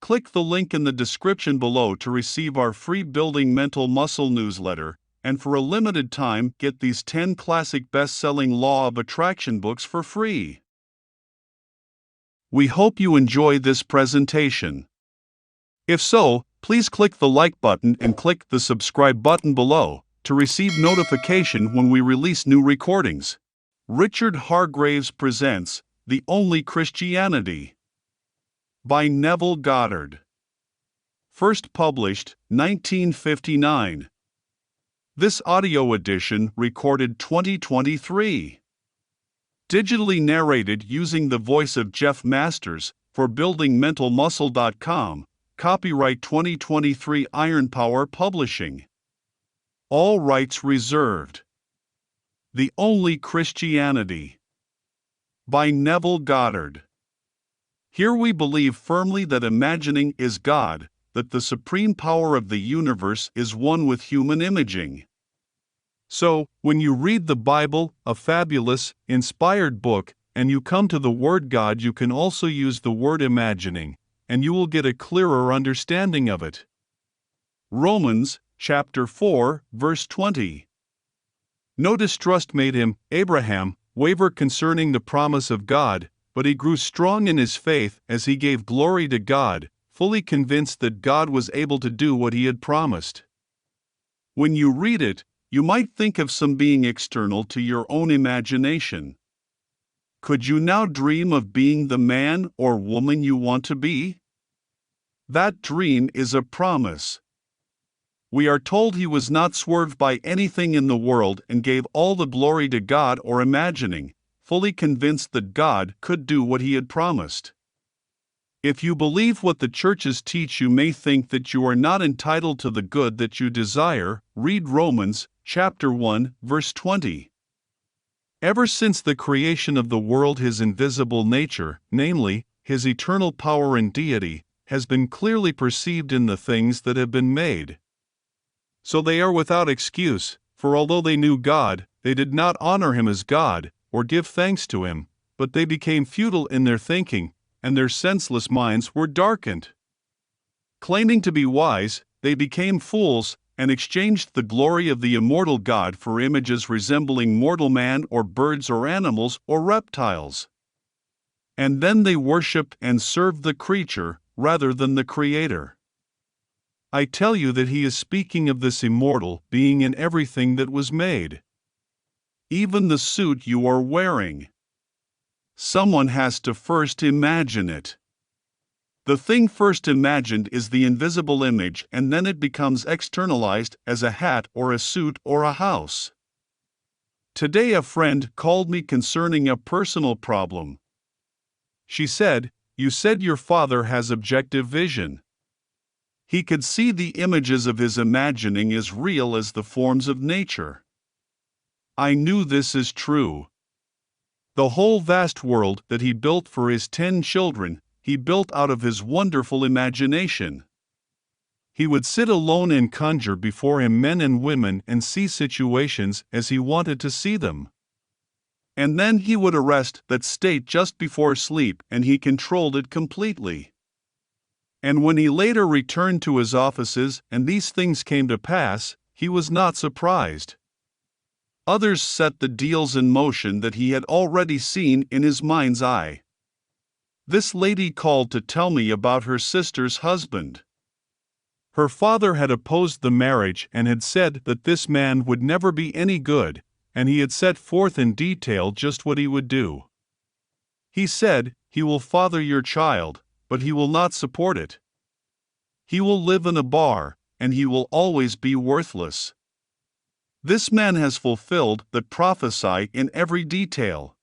Click the link in the description below to receive our free Building Mental Muscle newsletter, and for a limited time, get these 10 classic best-selling Law of Attraction books for free. We hope you enjoy this presentation. If so, please click the like button and click the subscribe button below to receive notification when we release new recordings. Richard Hargraves presents The Only Christianity by Neville Goddard. First published 1959. This audio edition recorded 2023. Digitally narrated using the voice of Jeff Masters for buildingmentalmuscle.com. Copyright 2023 Iron Power Publishing. All rights reserved. The Only Christianity by Neville Goddard. Here we believe firmly that imagining is God, that the supreme power of the universe is one with human imaging. So, when you read the Bible, a fabulous, inspired book, and you come to the word God, you can also use the word imagining, and you will get a clearer understanding of it. Romans, chapter 4, verse 20. No distrust made him, Abraham, waver concerning the promise of God, but he grew strong in his faith as he gave glory to God, fully convinced that God was able to do what he had promised. When you read it, you might think of some being external to your own imagination. Could you now dream of being the man or woman you want to be? That dream is a promise. We are told he was not swerved by anything in the world and gave all the glory to God or imagining, fully convinced that God could do what he had promised. If you believe what the churches teach, you may think that you are not entitled to the good that you desire. Read Romans, chapter 1, verse 20. Ever since the creation of the world, his invisible nature, namely, his eternal power and deity, has been clearly perceived in the things that have been made. So they are without excuse, for although they knew God, they did not honor him as God, or give thanks to him, but they became futile in their thinking, and their senseless minds were darkened. Claiming to be wise, they became fools, and exchanged the glory of the immortal God for images resembling mortal man or birds or animals or reptiles. And then they worshiped and served the creature rather than the Creator. I tell you that he is speaking of this immortal being in everything that was made. Even the suit you are wearing. Someone has to first imagine it. The thing first imagined is the invisible image, and then it becomes externalized as a hat or a suit or a house. Today a friend called me concerning a personal problem. She said, "You said your father has objective vision. He could see the images of his imagining as real as the forms of nature." I knew this is true. The whole vast world that he built for his 10 children, he built out of his wonderful imagination. He would sit alone and conjure before him men and women and see situations as he wanted to see them. And then he would arrest that state just before sleep, and he controlled it completely. And when he later returned to his offices and these things came to pass, he was not surprised. Others set the deals in motion that he had already seen in his mind's eye. This lady called to tell me about her sister's husband. Her father had opposed the marriage and had said that this man would never be any good, and he had set forth in detail just what he would do. He said, "He will father your child, but he will not support it. He will live in a bar, and he will always be worthless." This man has fulfilled that prophecy in every detail.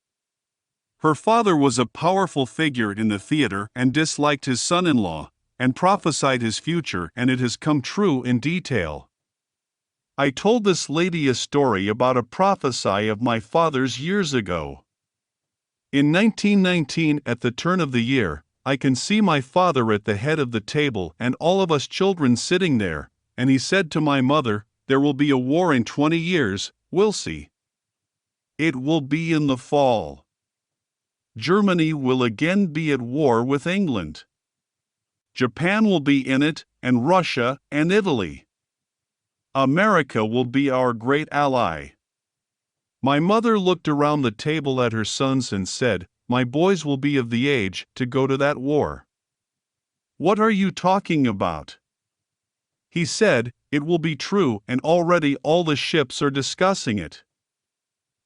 Her father was a powerful figure in the theater and disliked his son-in-law, and prophesied his future, and it has come true in detail. I told this lady a story about a prophecy of my father's years ago. In 1919, at the turn of the year, I can see my father at the head of the table and all of us children sitting there, and he said to my mother, "There will be a war in 20 years, we'll see. It will be in the fall. Germany will again be at war with England." Japan will be in it, and Russia and Italy. America will be our great ally. My mother looked around the table at her sons and said, "My boys will be of the age to go to that war." "What are you talking about?" He said, "It will be true, and already all the ships are discussing it."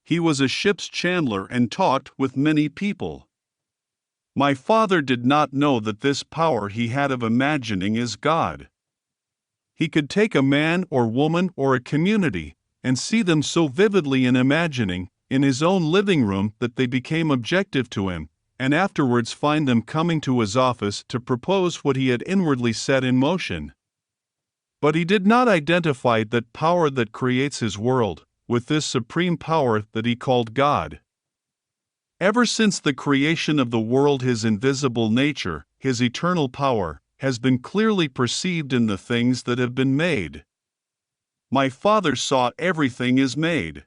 He was a ship's chandler and talked with many people. My father did not know that this power he had of imagining is God. He could take a man or woman or a community and see them so vividly in imagining, in his own living room, that they became objective to him, and afterwards find them coming to his office to propose what he had inwardly set in motion. But he did not identify that power that creates his world with this supreme power that he called God. Ever since the creation of the world, his invisible nature, his eternal power, has been clearly perceived in the things that have been made. My father saw everything is made.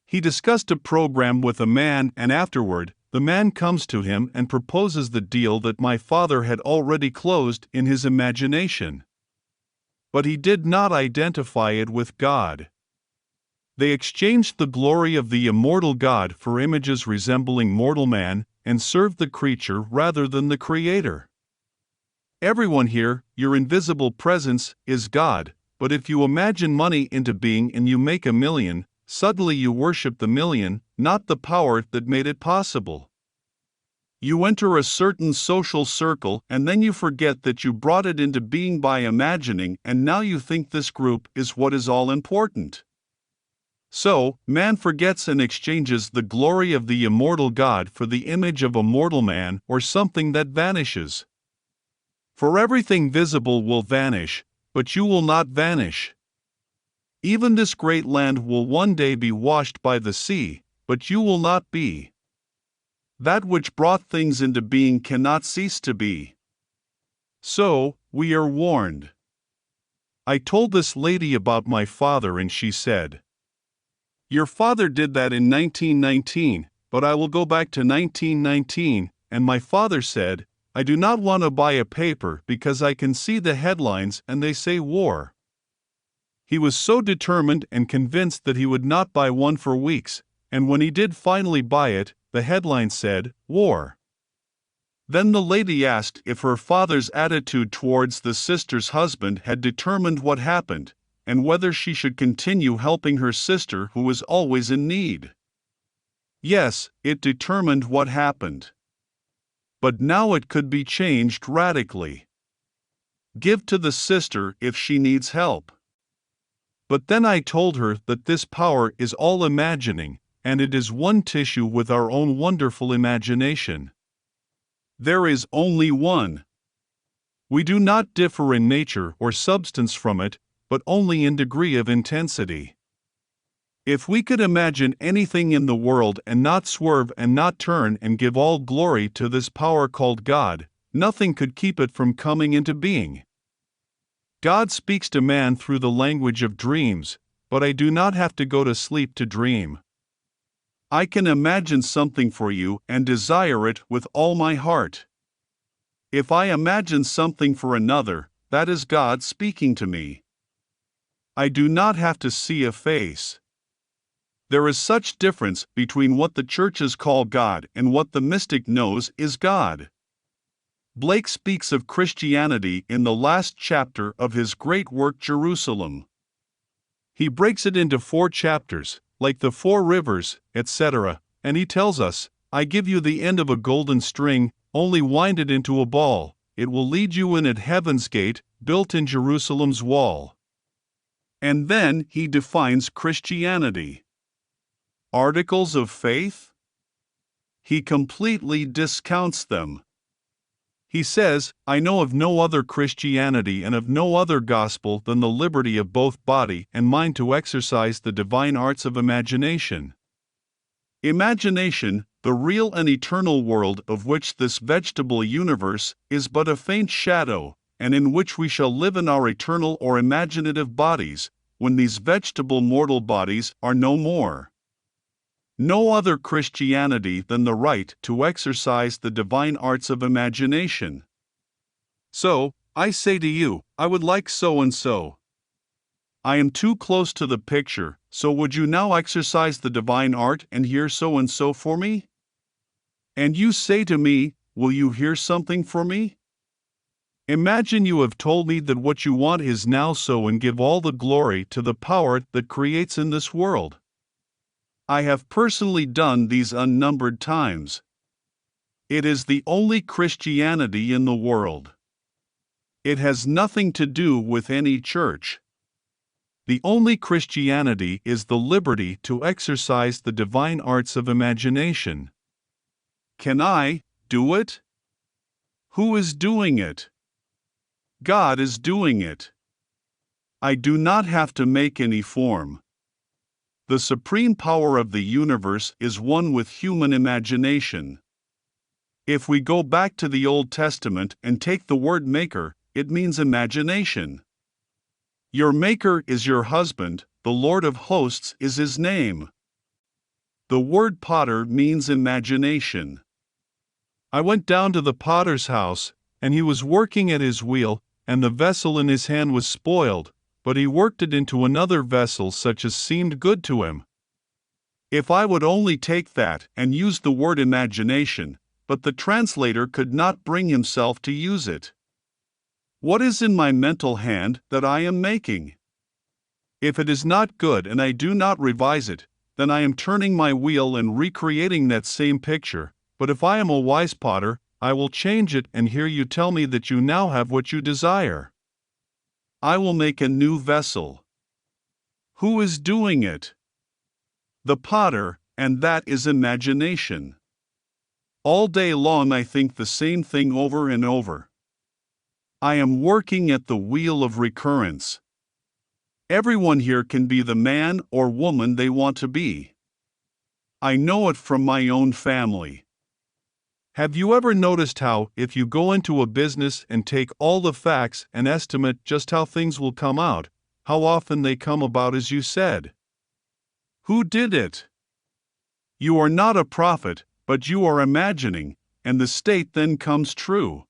He discussed a program with a man, and afterward, the man comes to him and proposes the deal that my father had already closed in his imagination. But he did not identify it with God. They exchanged the glory of the immortal God for images resembling mortal man, and served the creature rather than the Creator. Everyone here, your invisible presence, is God, but if you imagine money into being and you make a million, suddenly you worship the million, not the power that made it possible. You enter a certain social circle and then you forget that you brought it into being by imagining, and now you think this group is what is all important. So, man forgets and exchanges the glory of the immortal God for the image of a mortal man or something that vanishes. For everything visible will vanish, but you will not vanish. Even this great land will one day be washed by the sea, but you will not be. That which brought things into being cannot cease to be. So, we are warned. I told this lady about my father and she said, "Your father did that in 1919, but I will go back to 1919, and my father said, I do not want to buy a paper because I can see the headlines and they say war." He was so determined and convinced that he would not buy one for weeks, and when he did finally buy it, the headline said, "War." Then the lady asked if her father's attitude towards the sister's husband had determined what happened, and whether she should continue helping her sister who was always in need. Yes, it determined what happened. But now it could be changed radically. Give to the sister if she needs help. But then I told her that this power is all imagining, and it is one tissue with our own wonderful imagination. There is only one. We do not differ in nature or substance from it, but only in degree of intensity. If we could imagine anything in the world and not swerve and not turn and give all glory to this power called God, nothing could keep it from coming into being. God speaks to man through the language of dreams, but I do not have to go to sleep to dream. I can imagine something for you and desire it with all my heart. If I imagine something for another, that is God speaking to me. I do not have to see a face. There is such difference between what the churches call God and what the mystic knows is God. Blake speaks of Christianity in the last chapter of his great work Jerusalem. He breaks it into 4 chapters, like the 4 rivers, etc., and he tells us, "I give you the end of a golden string, only wind it into a ball, it will lead you in at heaven's gate, built in Jerusalem's wall." And then he defines Christianity. Articles of faith? He completely discounts them. He says, "I know of no other Christianity and of no other gospel than the liberty of both body and mind to exercise the divine arts of imagination." Imagination, the real and eternal world of which this vegetable universe is but a faint shadow, and in which we shall live in our eternal or imaginative bodies, when these vegetable mortal bodies are no more. No other Christianity than the right to exercise the divine arts of imagination. So, I say to you, I would like so and so. I am too close to the picture, so would you now exercise the divine art and hear so and so for me? And you say to me, will you hear something for me? Imagine you have told me that what you want is now so, and give all the glory to the power that creates in this world. I have personally done these unnumbered times. It is the only Christianity in the world. It has nothing to do with any church. The only Christianity is the liberty to exercise the divine arts of imagination. Can I do it? Who is doing it? God is doing it. I do not have to make any form. The supreme power of the universe is one with human imagination. If we go back to the Old Testament and take the word maker, it means imagination. Your maker is your husband, the Lord of hosts is his name. The word potter means imagination. I went down to the potter's house, and he was working at his wheel, and the vessel in his hand was spoiled, but he worked it into another vessel such as seemed good to him. If I would only take that and use the word imagination, but the translator could not bring himself to use it. What is in my mental hand that I am making? If it is not good and I do not revise it, then I am turning my wheel and recreating that same picture, but if I am a wise potter, I will change it and hear you tell me that you now have what you desire. I will make a new vessel. Who is doing it? The potter, and that is imagination. All day long I think the same thing over and over. I am working at the wheel of recurrence. Everyone here can be the man or woman they want to be. I know it from my own family. Have you ever noticed how, if you go into a business and take all the facts and estimate just how things will come out, how often they come about as you said? Who did it? You are not a prophet, but you are imagining, and the state then comes true.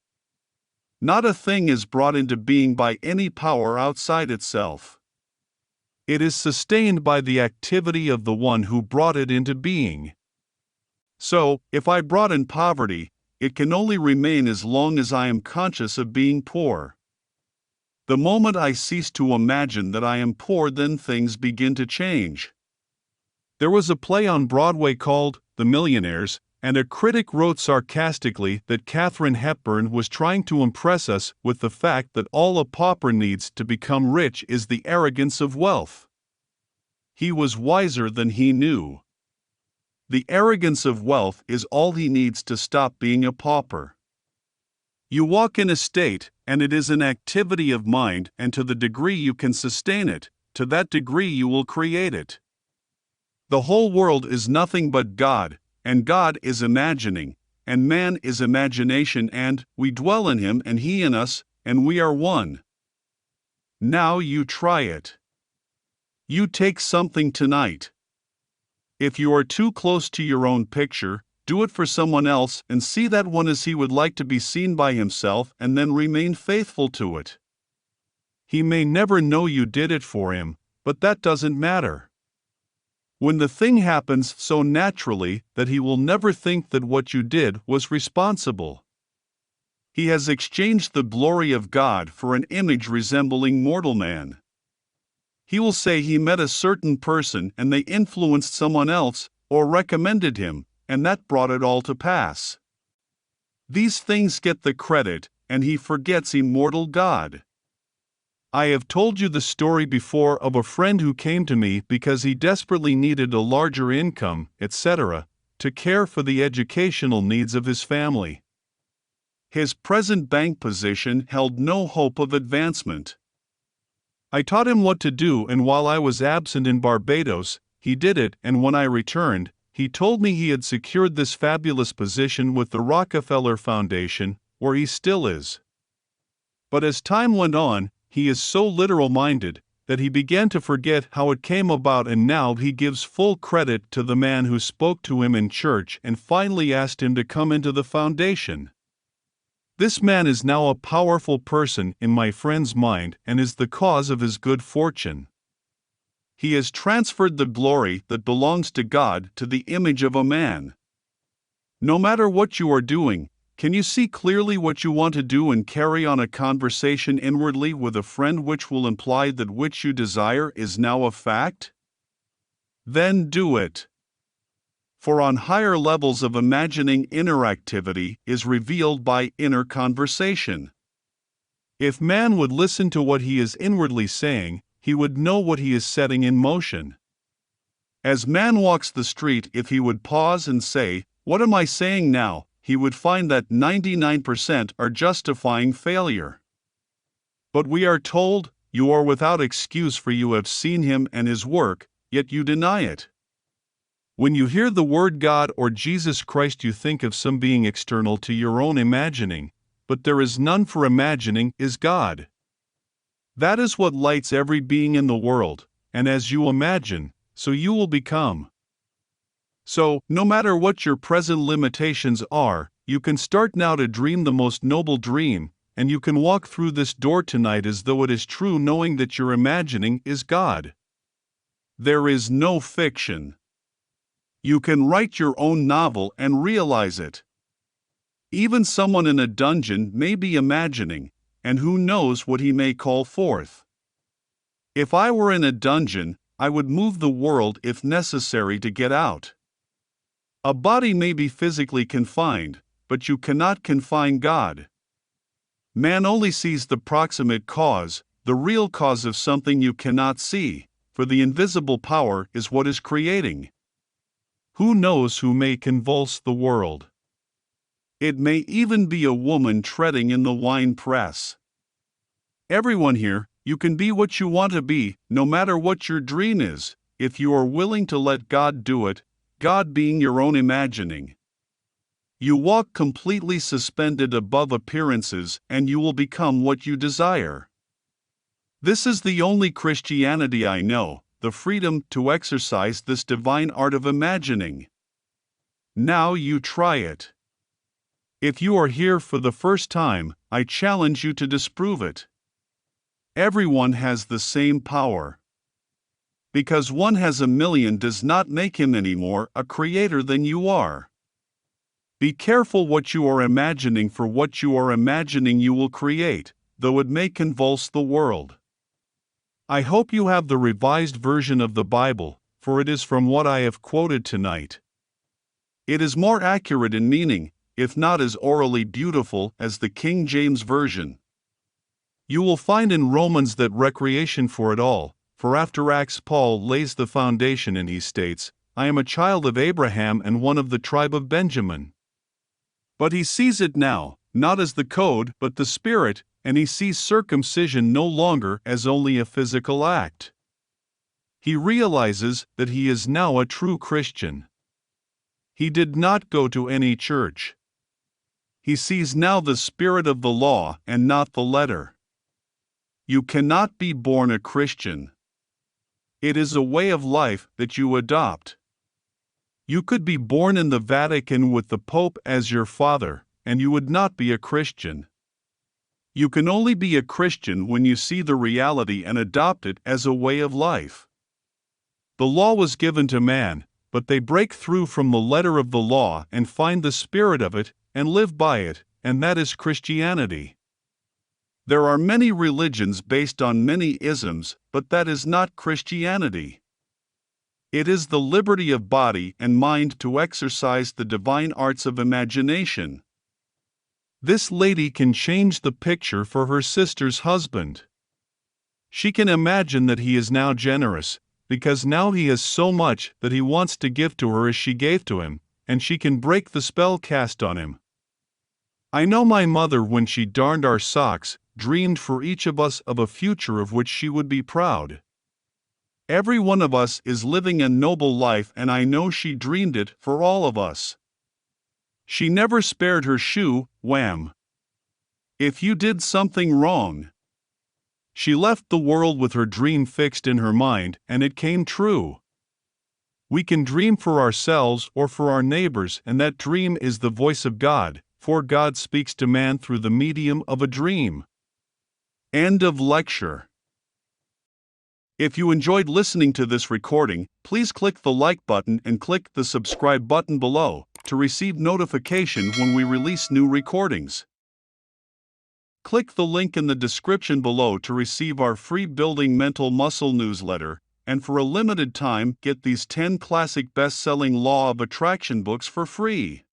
Not a thing is brought into being by any power outside itself. It is sustained by the activity of the one who brought it into being. So, if I brought in poverty, it can only remain as long as I am conscious of being poor. The moment I cease to imagine that I am poor, then things begin to change. There was a play on Broadway called The Millionaires, and a critic wrote sarcastically that Katharine Hepburn was trying to impress us with the fact that all a pauper needs to become rich is the arrogance of wealth. He was wiser than he knew. The arrogance of wealth is all he needs to stop being a pauper. You walk in a state, and it is an activity of mind, and to the degree you can sustain it, to that degree you will create it. The whole world is nothing but God, and God is imagining, and man is imagination, and we dwell in him and he in us, and we are one. Now you try it. You take something tonight. If you are too close to your own picture, do it for someone else and see that one as he would like to be seen by himself, and then remain faithful to it. He may never know you did it for him, but that doesn't matter. When the thing happens so naturally that he will never think that what you did was responsible. He has exchanged the glory of God for an image resembling mortal man. He will say he met a certain person and they influenced someone else, or recommended him, and that brought it all to pass. These things get the credit, and he forgets immortal God. I have told you the story before of a friend who came to me because he desperately needed a larger income, etc., to care for the educational needs of his family. His present bank position held no hope of advancement. I taught him what to do, and while I was absent in Barbados, he did it, and when I returned, he told me he had secured this fabulous position with the Rockefeller Foundation, where he still is. But as time went on, he is so literal-minded that he began to forget how it came about, and now he gives full credit to the man who spoke to him in church and finally asked him to come into the foundation. This man is now a powerful person in my friend's mind and is the cause of his good fortune. He has transferred the glory that belongs to God to the image of a man. No matter what you are doing, can you see clearly what you want to do and carry on a conversation inwardly with a friend which will imply that which you desire is now a fact? Then do it. For on higher levels of imagining, inner activity is revealed by inner conversation. If man would listen to what he is inwardly saying, he would know what he is setting in motion. As man walks the street, if he would pause and say, "What am I saying now?" he would find that 99% are justifying failure. But we are told, "You are without excuse, for you have seen him and his work, yet you deny it." When you hear the word God or Jesus Christ, you think of some being external to your own imagining, but there is none, for imagining is God. That is what lights every being in the world, and as you imagine, so you will become. So, no matter what your present limitations are, you can start now to dream the most noble dream, and you can walk through this door tonight as though it is true, knowing that your imagining is God. There is no fiction. You can write your own novel and realize it. Even someone in a dungeon may be imagining, and who knows what he may call forth. If I were in a dungeon, I would move the world if necessary to get out. A body may be physically confined, but you cannot confine God. Man only sees the proximate cause, the real cause of something you cannot see, for the invisible power is what is creating. Who knows who may convulse the world? It may even be a woman treading in the wine press. Everyone here, you can be what you want to be, no matter what your dream is, if you are willing to let God do it, God being your own imagining. You walk completely suspended above appearances, and you will become what you desire. This is the only Christianity I know, the freedom to exercise this divine art of imagining. Now you try it. If you are here for the first time, I challenge you to disprove it. Everyone has the same power. Because one has a million does not make him any more a creator than you are. Be careful what you are imagining, for what you are imagining you will create, though it may convulse the world. I hope you have the Revised Version of the Bible, for it is from what I have quoted tonight. It is more accurate in meaning, if not as orally beautiful as the King James Version. You will find in Romans that recreation for it all, for after Acts Paul lays the foundation and he states, "I am a child of Abraham and one of the tribe of Benjamin." But he sees it now, not as the code but the spirit, and he sees circumcision no longer as only a physical act. He realizes that he is now a true Christian. He did not go to any church. He sees now the spirit of the law and not the letter. You cannot be born a Christian. It is a way of life that you adopt. You could be born in the Vatican with the Pope as your father, and you would not be a Christian. You can only be a Christian when you see the reality and adopt it as a way of life. The law was given to man, but they break through from the letter of the law and find the spirit of it and live by it, and that is Christianity. There are many religions based on many isms, but that is not Christianity. It is the liberty of body and mind to exercise the divine arts of imagination. This lady can change the picture for her sister's husband. She can imagine that he is now generous, because now he has so much that he wants to give to her as she gave to him, and she can break the spell cast on him. I know my mother, when she darned our socks, dreamed for each of us of a future of which she would be proud. Every one of us is living a noble life, and I know she dreamed it for all of us. She never spared her shoe, wham! If you did something wrong. She left the world with her dream fixed in her mind, and it came true. We can dream for ourselves or for our neighbors, and that dream is the voice of God, For God speaks to man through the medium of a dream. End of lecture. If you enjoyed listening to this recording, please click the like button and click the subscribe button below to receive notification when we release new recordings. Click the link in the description below to receive our free Building Mental Muscle newsletter, and for a limited time get these 10 classic best-selling Law of Attraction books for free.